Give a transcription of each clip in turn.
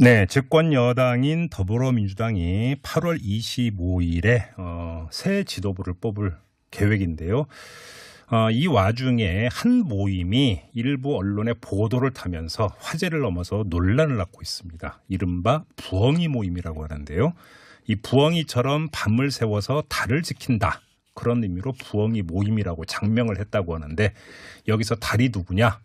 네, 집권 여당인 더불어민주당이 8월 25일에 새 지도부를 뽑을 계획인데요. 이 와중에 한 모임이 일부 언론의 보도를 타면서 화제를 넘어서 논란을 낳고 있습니다. 이른바 부엉이 모임이라고 하는데요. 이 부엉이처럼 밤을 새워서 달을 지킨다. 그런 의미로 부엉이 모임이라고 장명을 했다고 하는데 여기서 달이 누구냐?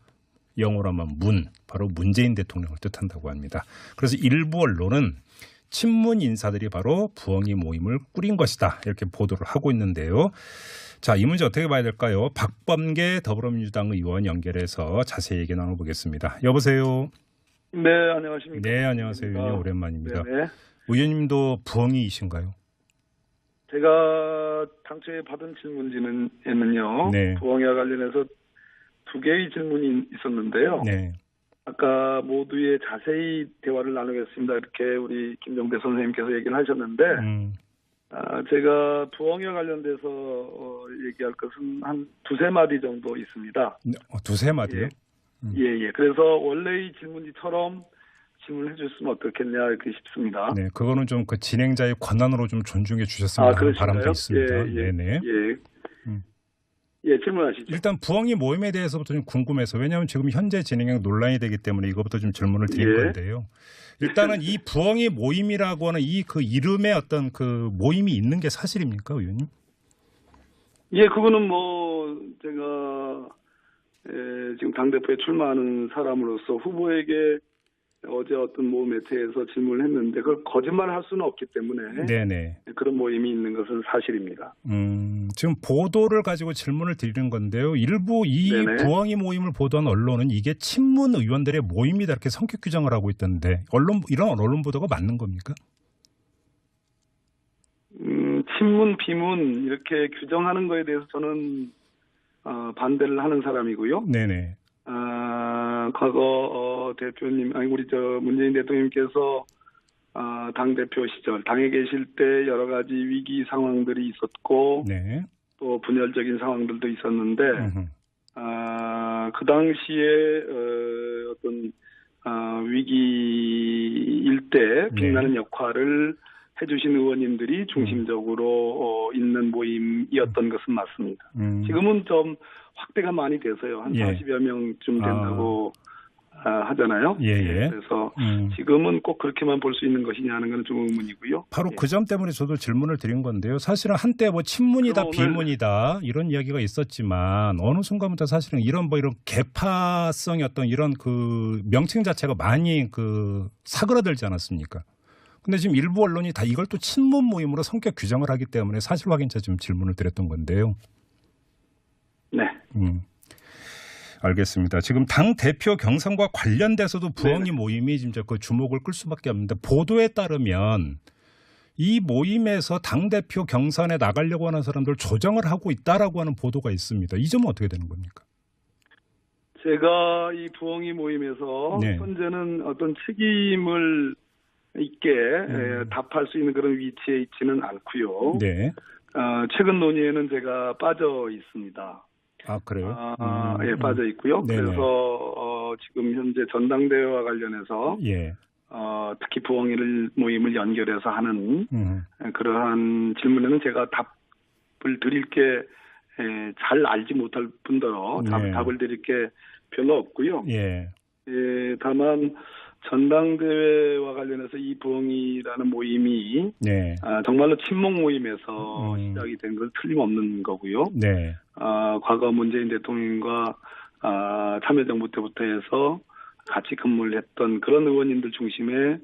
영어로 하면 바로 문재인 대통령을 뜻한다고 합니다. 그래서 일부 언론은 친문 인사들이 바로 부엉이 모임을 꾸린 것이다. 이렇게 보도를 하고 있는데요. 자, 이 문제 어떻게 봐야 될까요? 박범계 더불어민주당 의원 연결해서 자세히 얘기 나눠보겠습니다. 여보세요. 네, 안녕하십니까. 네, 안녕하세요. 의원님 오랜만입니다. 네네. 의원님도 부엉이이신가요? 제가 당초에 받은 질문지는요. 네. 부엉이와 관련해서 두 개의 질문이 있었는데요. 네. 아까 모두의 자세히 대화를 나누겠습니다. 이렇게 우리 김종대 선생님께서 얘기를 하셨는데 제가 부엉이와 관련돼서 얘기할 것은 한 두세 마디 정도 있습니다. 두세 마디요? 예. 그래서 원래의 질문지처럼 질문해 주셨으면 어떻겠냐 이렇게 싶습니다. 네, 그거는 좀 그 진행자의 권한으로 좀 존중해 주셨으면 하는 바람도 있습니다. 네네. 예, 질문하시죠. 일단 부엉이 모임에 대해서부터 좀 궁금해서, 왜냐하면 지금 현재 진행형 논란이 되기 때문에 이것부터 좀 질문을 드린 건데요. 일단은 이 부엉이 모임이라고 하는 이 그 이름에 어떤 그 모임이 있는 게 사실입니까, 의원님? 예, 그거는 제가 지금 당대표에 출마하는 사람으로서 후보에게 어제 어떤 모 매체에서 질문을 했는데 그걸 거짓말할 수는 없기 때문에 네네. 그런 모임이 있는 것은 사실입니다. 지금 보도를 가지고 질문을 드리는 건데요. 일부 이 네네. 부엉이 모임을 보도한 언론은 이게 친문 의원들의 모임이다 이렇게 성격 규정을 하고 있던데 이런 언론 보도가 맞는 겁니까? 친문, 비문 이렇게 규정하는 거에 대해서 저는 반대를 하는 사람이고요. 네네. 과거 우리 문재인 대통령님께서 당대표 시절 당에 계실 때 여러 가지 위기 상황들이 있었고 네. 또 분열적인 상황들도 있었는데 그 당시에 어떤 위기일 때 빛나는 역할을 해주신 의원님들이 중심적으로 있는 모임이었던 것은 맞습니다. 지금은 좀 확대가 많이 돼서요. 한 40여 명쯤 된다고 하잖아요. 예. 그래서 지금은 꼭 그렇게만 볼 수 있는 것이냐 하는 건 좀 의문이고요. 바로 그 점 때문에 저도 질문을 드린 건데요. 사실은 한때 뭐 친문이다 비문이다 이런 이야기가 있었지만 어느 순간부터 사실은 이런 개파성의 어떤 이런 그 명칭 자체가 많이 그 사그라들지 않았습니까? 근데 지금 일부 언론이 다 이걸 또 친문 모임으로 성격 규정을 하기 때문에 사실 확인차 지금 질문을 드렸던 건데요. 네. 알겠습니다. 지금 당 대표 경선과 관련돼서도 부엉이 모임이 지금 그 주목을 끌 수밖에 없는데 보도에 따르면 이 모임에서 당 대표 경선에 나가려고 하는 사람들 조정을 하고 있다라고 하는 보도가 있습니다. 이 점은 어떻게 되는 겁니까? 제가 이 부엉이 모임에서 현재는 어떤 책임을 있게 답할 수 있는 그런 위치에 있지는 않고요. 네. 최근 논의에는 제가 빠져 있습니다. 아, 그래요? 예, 빠져 있고요. 네네. 그래서 지금 현재 전당대회와 관련해서 특히 부엉이를 모임을 연결해서 하는 그러한 질문에는 제가 답을 드릴 게 잘 알지 못할 뿐더러 답을 드릴 게 별로 없고요. 다만 전당대회와 관련해서 이 부엉이라는 모임이 정말로 친목 모임에서 시작이 된 건 틀림없는 거고요. 과거 문재인 대통령과 참여정부 때부터 해서 같이 근무를 했던 그런 의원님들 중심의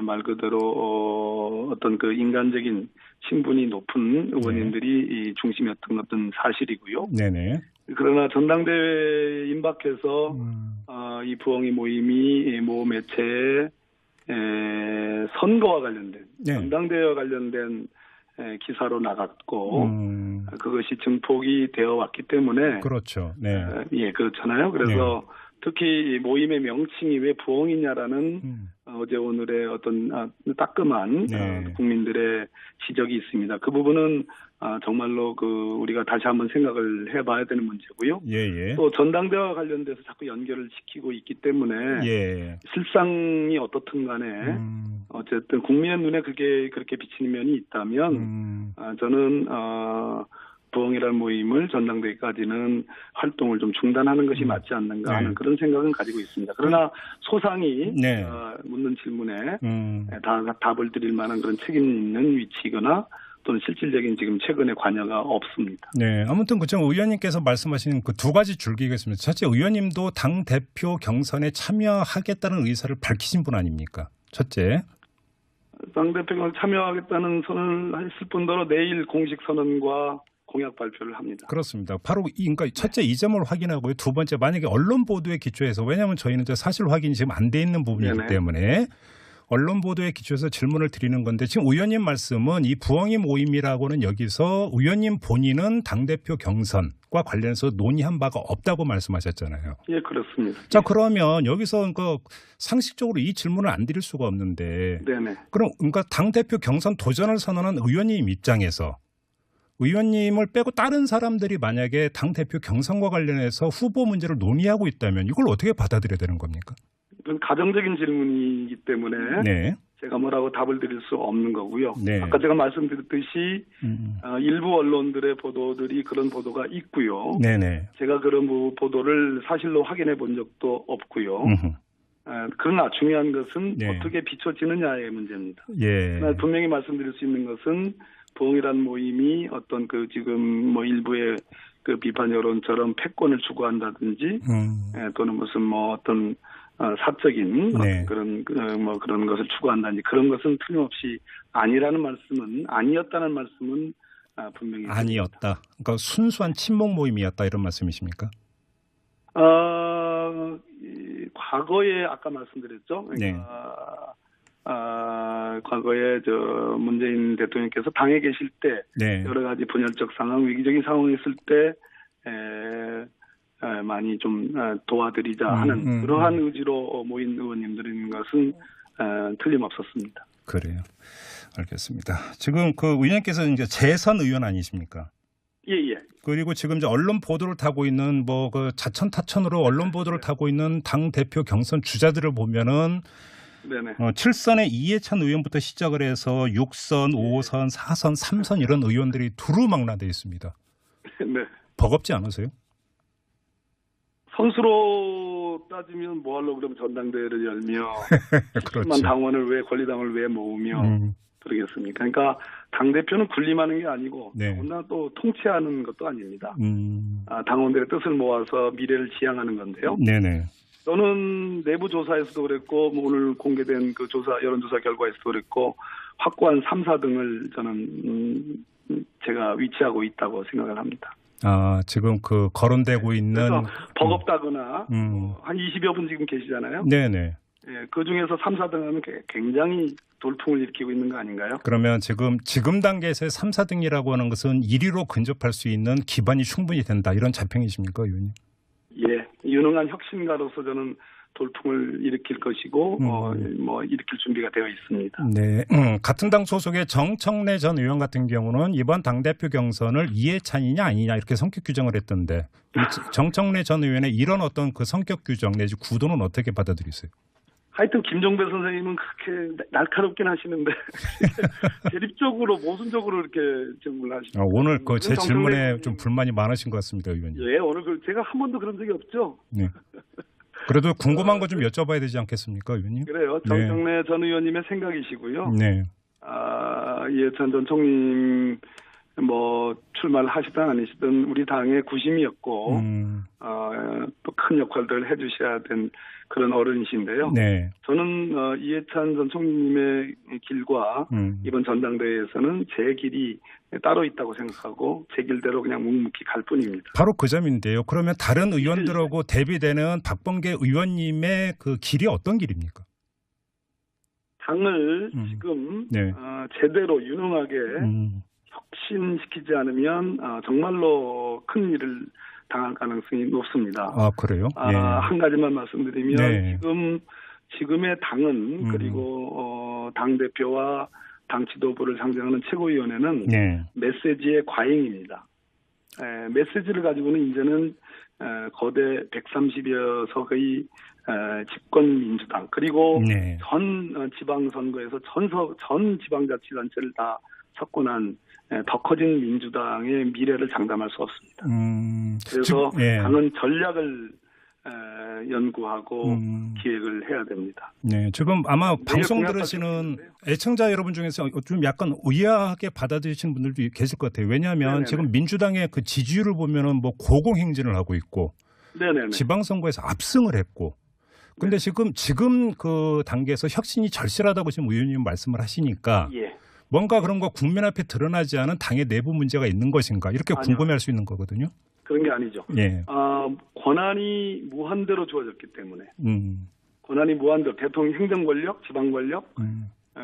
말 그대로 어떤 그 인간적인 신분이 높은 의원님들이 중심이었던 것은 사실이고요. 그러나 전당대회에 임박해서 이 부엉이 모임이 모 매체에 선거와 관련된 전당대회와 관련된 기사로 나갔고 그것이 증폭이 되어 왔기 때문에 그렇죠. 그렇잖아요. 그래서 특히 모임의 명칭이 왜 부엉이냐라는 어제 오늘의 어떤 따끔한 국민들의 지적이 있습니다. 그 부분은 정말로 우리가 다시 한번 생각을 해봐야 되는 문제고요. 또 전당대회와 관련돼서 자꾸 연결을 시키고 있기 때문에 실상이 어떻든 간에 어쨌든 국민의 눈에 그렇게 비치는 면이 있다면 저는 부엉이란 모임을 전당대회까지는 활동을 좀 중단하는 것이 맞지 않는가 하는 그런 생각은 가지고 있습니다. 그러나 소상히 묻는 질문에 답을 드릴 만한 그런 책임 있는 위치거나 또는 실질적인 지금 최근의 관여가 없습니다. 네, 아무튼 그죠 의원님께서 말씀하신 그 두 가지 줄기가 있습니다. 첫째, 의원님도 당 대표 경선에 참여하겠다는 의사를 밝히신 분 아닙니까? 첫째. 당 대표가 참여하겠다는 선언을 했을 뿐더러 내일 공식 선언과 공약 발표를 합니다. 그렇습니다. 바로 그러니까 첫째 이 점을 확인하고요. 두 번째 만약에 언론 보도에 기초해서 왜냐하면 저희는 사실 확인이 지금 안 돼 있는 부분이기 때문에 언론 보도에 기초해서 질문을 드리는 건데 지금 의원님 말씀은 이 부엉이 모임이라고는 여기서 의원님 본인은 당대표 경선과 관련해서 논의한 바가 없다고 말씀하셨잖아요. 예, 그렇습니다. 자, 그러면 여기서 상식적으로 이 질문을 안 드릴 수가 없는데 그럼 그러니까 당대표 경선 도전을 선언한 의원님 입장에서 의원님을 빼고 다른 사람들이 만약에 당대표 경선과 관련해서 후보 문제를 논의하고 있다면 이걸 어떻게 받아들여야 되는 겁니까? 이건 가정적인 질문이기 때문에 제가 뭐라고 답을 드릴 수 없는 거고요. 아까 제가 말씀드렸듯이 일부 언론들의 보도들이 그런 보도가 있고요. 제가 그런 보도를 사실로 확인해 본 적도 없고요. 그러나 중요한 것은 어떻게 비춰지느냐의 문제입니다. 분명히 말씀드릴 수 있는 것은 부엉이란 모임이 어떤 지금 일부의 비판 여론처럼 패권을 추구한다든지 또는 무슨 어떤 사적인 그런 것을 추구한다든지 그런 것은 틀림없이 아니었다는 말씀은 분명히 아니었다. 그러니까 순수한 친목 모임이었다 이런 말씀이십니까? 과거에 아까 말씀드렸죠. 과거에 문재인 대통령께서 당에 계실 때 여러 가지 분열적 상황, 위기적인 상황이 있을 때 많이 좀 도와드리자 하는 그러한 의지로 모인 의원님들인 것은 틀림없었습니다. 그래요. 알겠습니다. 지금 의원님께서 이제 재선 의원 아니십니까? 예. 그리고 지금 이제 언론 보도를 타고 있는 자천타천으로 언론 보도를 타고 있는 당 대표 경선 주자들을 보면은 7선의 이해찬 의원부터 시작을 해서 6선, 5선, 4선, 3선 이런 의원들이 두루망라되어 있습니다. 버겁지 않으세요? 선수로 따지면 뭐 하려고 그러면 전당대회를 열며 당원을 권리당을 왜 모으며 그러겠습니까? 그러니까 당대표는 군림하는 게 아니고 더군다나 또 통치하는 것도 아닙니다. 당원들의 뜻을 모아서 미래를 지향하는 건데요. 저는 내부 조사에서도 그랬고 오늘 공개된 여론조사 결과에서도 그랬고 확고한 3, 4등을 저는 제가 위치하고 있다고 생각을 합니다. 지금 거론되고 있는 버겁다거나 한 20여 분 지금 계시잖아요. 그 중에서 3, 4등 하면 굉장히 돌풍을 일으키고 있는 거 아닌가요? 그러면 지금 단계에서의 3, 4등이라고 하는 것은 1위로 근접할 수 있는 기반이 충분히 된다 이런 자평이십니까, 의원님? 예, 유능한 혁신가로서 저는 돌풍을 일으킬 것이고 일으킬 준비가 되어 있습니다. 같은 당 소속의 정청래 전 의원 같은 경우는 이번 당대표 경선을 이해찬이냐 아니냐 이렇게 성격 규정을 했던데 정청래 전 의원의 이런 어떤 성격 규정 내지 구도는 어떻게 받아들이세요? 하여튼 김종배 선생님은 그렇게 날카롭긴 하시는데 대립적으로 모순적으로 이렇게 질문을 하시죠. 오늘 제 질문에 좀 불만이 많으신 것 같습니다, 의원님. 예, 오늘 제가 한 번도 그런 적이 없죠. 그래도 궁금한 거 좀 여쭤봐야 되지 않겠습니까, 의원님? 그래요. 정청래 전 의원님의 생각이시고요. 이해찬 전 총리님 출마를 하시든 아니시든 우리 당의 구심이었고 또 큰 역할들을 해주셔야 된 그런 어른이신데요. 저는 이해찬 전 총리님의 길과 이번 전당대회에서는 제 길이 따로 있다고 생각하고 제 길대로 그냥 묵묵히 갈 뿐입니다. 바로 그 점인데요. 그러면 다른 의원들하고 대비되는 박범계 의원님의 그 길이 어떤 길입니까? 당을 지금 제대로 유능하게 혁신시키지 않으면 정말로 큰 일을 당할 가능성이 높습니다. 그래요? 한 가지만 말씀드리면 지금 지금의 당은 그리고 당 대표와 당 지도부를 상징하는 최고위원회는 네. 메시지의 과잉입니다. 메시지를 가지고는 이제는 거대 130여 석의 집권 민주당 그리고 네. 전 지방선거에서 전 지방자치단체를 다 석권한 더 커진 민주당의 미래를 장담할 수 없습니다. 그래서 예. 당은 전략을 연구하고 기획을 해야 됩니다. 네, 지금 아마 방송 들으시는 애청자 여러분 중에서 좀 약간 의아하게 받아들이시는 분들도 계실 것 같아요. 왜냐하면 네네네. 지금 민주당의 그 지지율을 보면은 뭐 고공행진을 하고 있고, 네네네. 지방선거에서 압승을 했고, 근데 지금 그 단계에서 혁신이 절실하다고 지금 의원님 말씀을 하시니까. 예. 뭔가 그런 거 국민 앞에 드러나지 않은 당의 내부 문제가 있는 것인가 이렇게 궁금해할 수 있는 거거든요. 그런 게 아니죠. 예. 권한이 무한대로 주어졌기 때문에 권한이 무한대로 대통령 행정 권력, 지방 권력,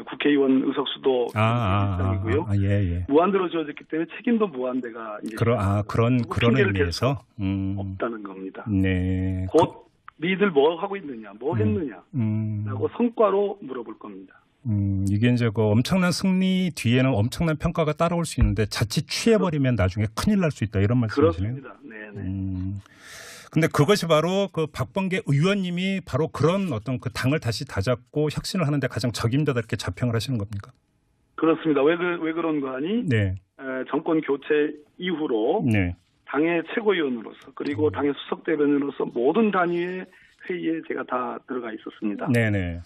국회의원 의석수도 일상이고요. 예. 무한대로 주어졌기 때문에 책임도 무한대가 이제 그런 의미에서 없다는 겁니다. 네. 곧 니들 뭐 하고 있느냐, 뭐 했느냐라고 성과로 물어볼 겁니다. 이게 이제 그 엄청난 승리 뒤에는 엄청난 평가가 따라올 수 있는데 자칫 취해버리면 나중에 큰일 날 수 있다 이런 말씀이시네요. 그렇습니다. 네네. 근데 그것이 바로 그 박범계 의원님이 바로 그런 어떤 그 당을 다시 다잡고 혁신을 하는데 가장 적임자다 이렇게 자평을 하시는 겁니까? 그렇습니다. 왜 그런 거 하니? 네. 정권 교체 이후로 네. 당의 최고위원으로서 그리고 당의 수석 대변인으로서 모든 단위의 회의에 제가 다 들어가 있었습니다. 네네.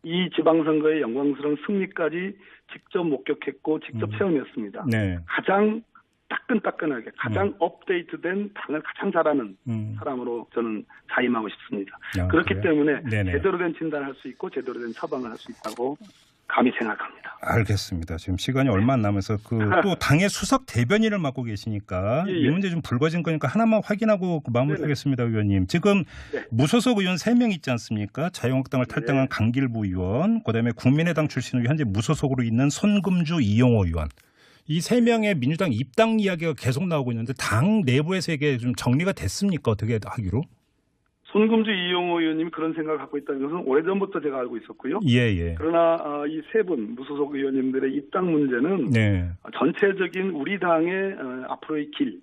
이 지방선거의 영광스러운 승리까지 직접 목격했고 직접 체험했습니다. 네. 가장 따끈따끈하게 가장 업데이트된 당을 가장 잘하는 사람으로 저는 자임하고 싶습니다. 그렇기 그래요? 때문에 네네. 제대로 된 진단을 할 수 있고 제대로 된 처방을 할 수 있다고 감히 생각합니다. 알겠습니다. 지금 시간이 얼마 안 남아서 또 당의 수석 대변인을 맡고 계시니까 이 문제 좀 불거진 거니까 하나만 확인하고 마무리하겠습니다, 의원님. 지금 무소속 의원 3명 있지 않습니까? 자유한국당을 탈당한 강길부 의원, 그다음에 국민의당 출신으로 현재 무소속으로 있는 손금주 이용호 의원. 이 3명의 민주당 입당 이야기가 계속 나오고 있는데 당 내부에서 이게 좀 정리가 됐습니까? 어떻게 하기로? 손금주 이용호 의원님이 그런 생각을 갖고 있다는 것은 오래전부터 제가 알고 있었고요. 예. 그러나 이 세 분 무소속 의원님들의 입당 문제는 전체적인 우리 당의 앞으로의 길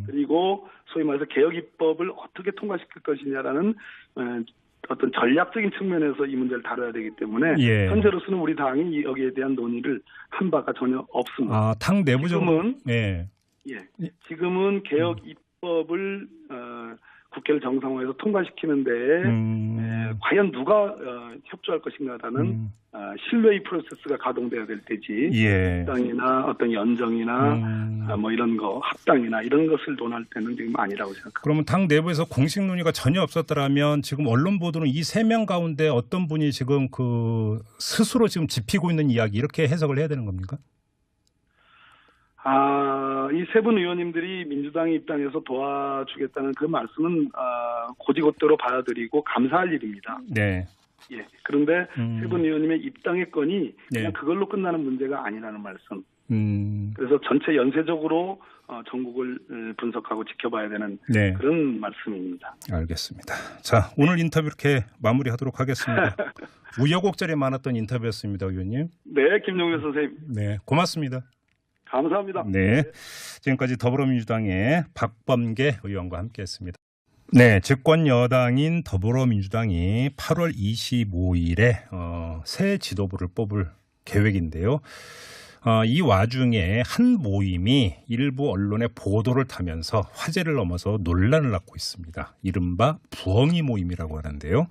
그리고 소위 말해서 개혁 입법을 어떻게 통과시킬 것이냐라는 어떤 전략적인 측면에서 이 문제를 다뤄야 되기 때문에 현재로서는 우리 당이 여기에 대한 논의를 한 바가 전혀 없습니다. 당 내부적으로 지금은 개혁 입법을 국회를 정상화해서 통과시키는 데에 과연 누가 협조할 것인가라는 신뢰의 프로세스가 가동돼야 될 때지 합당이나 어떤 연정이나 뭐 이런 거 합당이나 이런 것을 논할 때는 지금 아니라고 생각합니다. 그러면 당 내부에서 공식 논의가 전혀 없었더라면 지금 언론 보도는 이 3명 가운데 어떤 분이 지금 그 스스로 지금 짚히고 있는 이야기 이렇게 해석을 해야 되는 겁니까? 이 세 분 의원님들이 민주당의 입당에서 도와주겠다는 그 말씀은 고지고대로 받아들이고 감사할 일입니다. 네. 그런데 세 분 의원님의 입당의 건이 그냥 그걸로 끝나는 문제가 아니라는 말씀. 그래서 전체 연쇄적으로 전국을 분석하고 지켜봐야 되는 그런 말씀입니다. 알겠습니다. 자, 오늘 인터뷰 이렇게 마무리하도록 하겠습니다. 우여곡절이 많았던 인터뷰였습니다, 의원님. 네, 김용현 선생님. 네, 고맙습니다. 감사합니다. 네, 지금까지 더불어민주당의 박범계 의원과 함께했습니다. 네, 집권 여당인 더불어민주당이 8월 25일에 새 지도부를 뽑을 계획인데요. 이 와중에 한 모임이 일부 언론의 보도를 타면서 화제를 넘어서 논란을 낳고 있습니다. 이른바 부엉이 모임이라고 하는데요.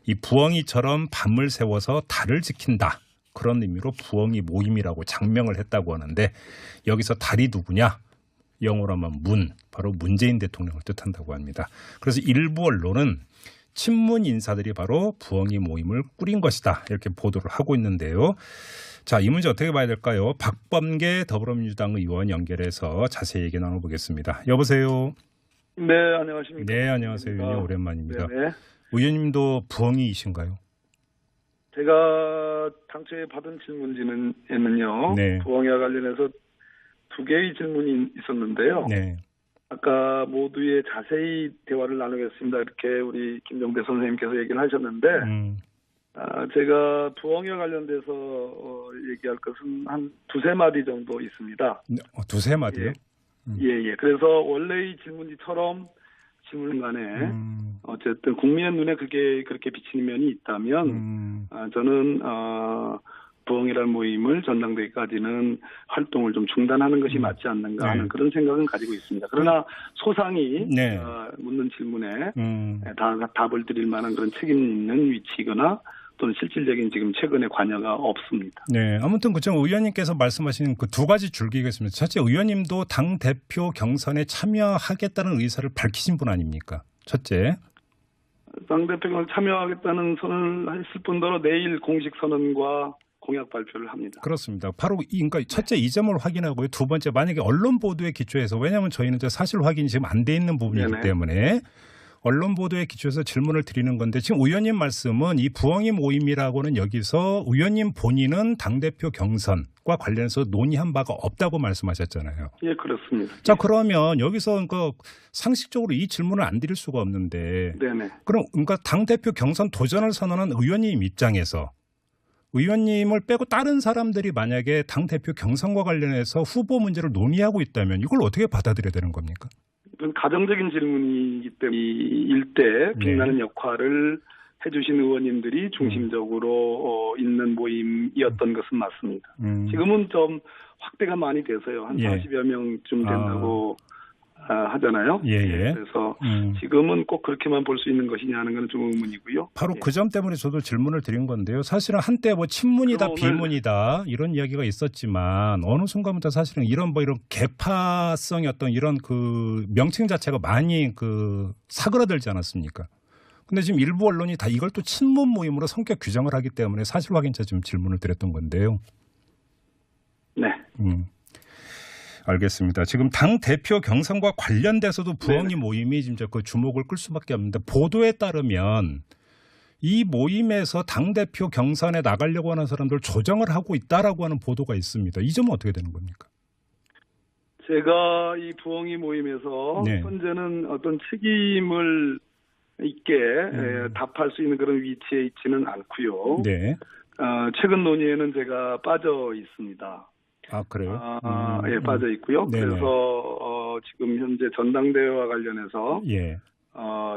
이 부엉이처럼 밤을 새워서 달을 지킨다. 그런 의미로 부엉이 모임이라고 장명을 했다고 하는데 여기서 달이 누구냐? 영어로 하면 바로 문재인 대통령을 뜻한다고 합니다. 그래서 일부 언론은 친문 인사들이 바로 부엉이 모임을 꾸린 것이다. 이렇게 보도를 하고 있는데요. 자, 이 문제 어떻게 봐야 될까요? 박범계 더불어민주당 의원 연결해서 자세히 얘기 나눠보겠습니다. 여보세요. 네, 안녕하십니까. 네, 안녕하세요. 의원님 오랜만입니다. 네네. 의원님도 부엉이이신가요? 제가 당초에 받은 질문지는요. 부엉이와 관련해서 2개의 질문이 있었는데요. 아까 모두의 자세히 대화를 나누겠습니다. 이렇게 우리 김정대 선생님께서 얘기를 하셨는데 제가 부엉이와 관련돼서 얘기할 것은 한 두세 마디 정도 있습니다. 두세 마디요? 예. 그래서 원래의 질문지처럼 질문 간에 어쨌든 국민의 눈에 그게 그렇게 비치는 면이 있다면 저는 부엉이라는 모임을 전당대회까지는 활동을 좀 중단하는 것이 맞지 않는가 하는 그런 생각은 가지고 있습니다. 그러나 소상히 묻는 질문에 답을 드릴 만한 그런 책임 있는 위치거나 또는 실질적인 지금 최근의 관여가 없습니다. 네, 아무튼 그죠. 의원님께서 말씀하신 그 두 가지 줄기가 있습니다. 첫째, 의원님도 당 대표 경선에 참여하겠다는 의사를 밝히신 분 아닙니까? 첫째. 당 대표 참여하겠다는 선언을 했을 뿐더러 내일 공식 선언과 공약 발표를 합니다. 그렇습니다. 바로 그러니까 첫째 이 점을 확인하고요. 두 번째, 만약에 언론 보도에 기초해서, 왜냐하면 저희는 사실 확인이 지금 안 돼 있는 부분이기 때문에 언론 보도에 기초해서 질문을 드리는 건데, 지금 의원님 말씀은 이 부엉이 모임이라고는 여기서 의원님 본인은 당대표 경선과 관련해서 논의한 바가 없다고 말씀하셨잖아요. 예, 그렇습니다. 자, 그러면 여기서 상식적으로 이 질문을 안 드릴 수가 없는데, 그럼 그러니까 당대표 경선 도전을 선언한 의원님 입장에서 의원님을 빼고 다른 사람들이 만약에 당대표 경선과 관련해서 후보 문제를 논의하고 있다면 이걸 어떻게 받아들여야 되는 겁니까? 이건 가정적인 질문이기 때문에 일대 빛나는 역할을 해주신 의원님들이 중심적으로 있는 모임이었던 것은 맞습니다. 지금은 좀 확대가 많이 돼서요. 한 40여 명쯤 된다고 하잖아요. 그래서 지금은 꼭 그렇게만 볼 수 있는 것이냐 하는 건 좀 의문이고요. 바로 그 점 때문에 저도 질문을 드린 건데요. 사실은 한때 친문이다 비문이다 이런 이야기가 있었지만 어느 순간부터 사실은 이런 개파성의 어떤 이런 그 명칭 자체가 많이 사그라들지 않았습니까? 근데 지금 일부 언론이 다 이걸 또 친문 모임으로 성격 규정을 하기 때문에 사실 확인차 지금 질문을 드렸던 건데요. 네. 알겠습니다. 지금 당 대표 경선과 관련돼서도 부엉이 모임이 진짜 그 주목을 끌 수밖에 없는데, 보도에 따르면 이 모임에서 당 대표 경선에 나가려고 하는 사람들 조정을 하고 있다라고 하는 보도가 있습니다. 이 점은 어떻게 되는 겁니까? 제가 이 부엉이 모임에서 현재는 어떤 책임을 있게 답할 수 있는 그런 위치에 있지는 않고요. 최근 논의에는 제가 빠져 있습니다. 그래요? 예, 빠져 있고요. 그래서 지금 현재 전당대회와 관련해서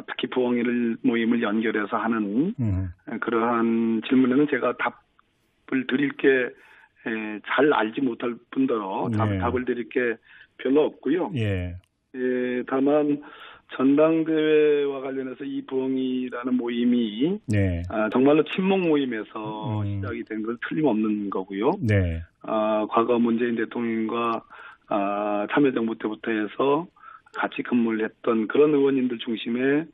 특히 부엉이를 모임을 연결해서 하는 그러한 질문에는 제가 답을 드릴 게 잘 알지 못할 뿐더러 답을 드릴 게 별로 없고요. 다만 전당대회와 관련해서 이 부엉이라는 모임이 정말로 친목 모임에서 시작이 된 건 틀림없는 거고요. 과거 문재인 대통령과 참여정부 때부터 해서 같이 근무를 했던 그런 의원님들 중심의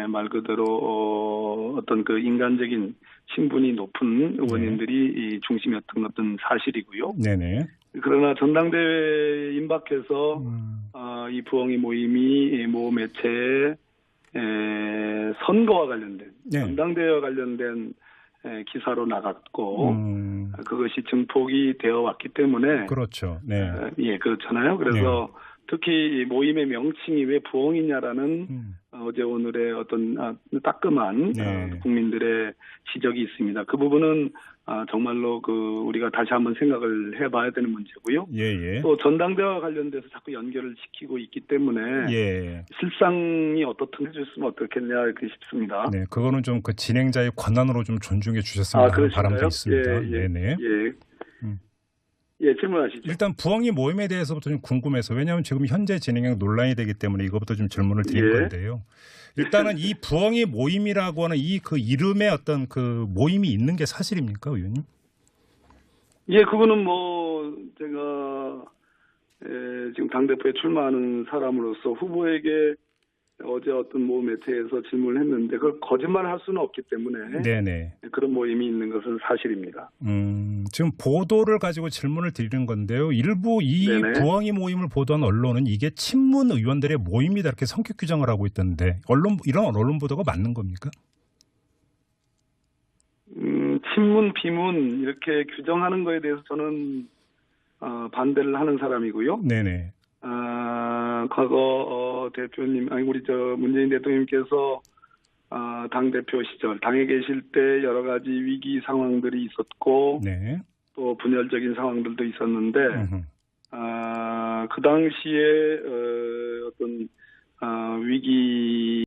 말 그대로 어떤 그 인간적인 신분이 높은 의원님들이 중심이었던 것은 사실이고요. 그러나 전당대회에 임박해서 이 부엉이 모임이 모 매체에 선거와 관련된 전당대회와 관련된 기사로 나갔고 그것이 증폭이 되어 왔기 때문에 그렇잖아요. 그래서 특히 모임의 명칭이 왜 부엉이냐라는 어제 오늘의 어떤 따끔한 국민들의 지적이 있습니다. 그 부분은 정말로 우리가 다시 한번 생각을 해봐야 되는 문제고요. 또 전당대회와 관련돼서 자꾸 연결을 시키고 있기 때문에 실상이 어떻든 해줬으면 어떻겠냐 이렇게 싶습니다. 그거는 좀 그 진행자의 권한으로 좀 존중해 주셨으면 하는 바람도 있습니다. 질문하시죠. 일단 부엉이 모임에 대해서부터 좀 궁금해서, 왜냐하면 지금 현재 진행형 논란이 되기 때문에 이것부터 좀 질문을 드린 건데요. 일단은 이 부엉이 모임이라고 하는 그 이름에 어떤 그 모임이 있는 게 사실입니까, 의원님? 그거는 제가 지금 당대표에 출마하는 사람으로서 후보에게 어제 어떤 모 매체에서 질문을 했는데 그걸 거짓말을 할 수는 없기 때문에 그런 모임이 있는 것은 사실입니다. 지금 보도를 가지고 질문을 드리는 건데요. 일부 이 부엉이 모임을 보도한 언론은 이게 친문 의원들의 모임이다 이렇게 성격 규정을 하고 있던데 이런 언론 보도가 맞는 겁니까? 친문, 비문 이렇게 규정하는 거에 대해서 저는 반대를 하는 사람이고요. 과거 대표님, 우리 문재인 대통령께서 당대표 시절, 당에 계실 때 여러 가지 위기 상황들이 있었고, 네. 또 분열적인 상황들도 있었는데, 그 당시에 어떤 위기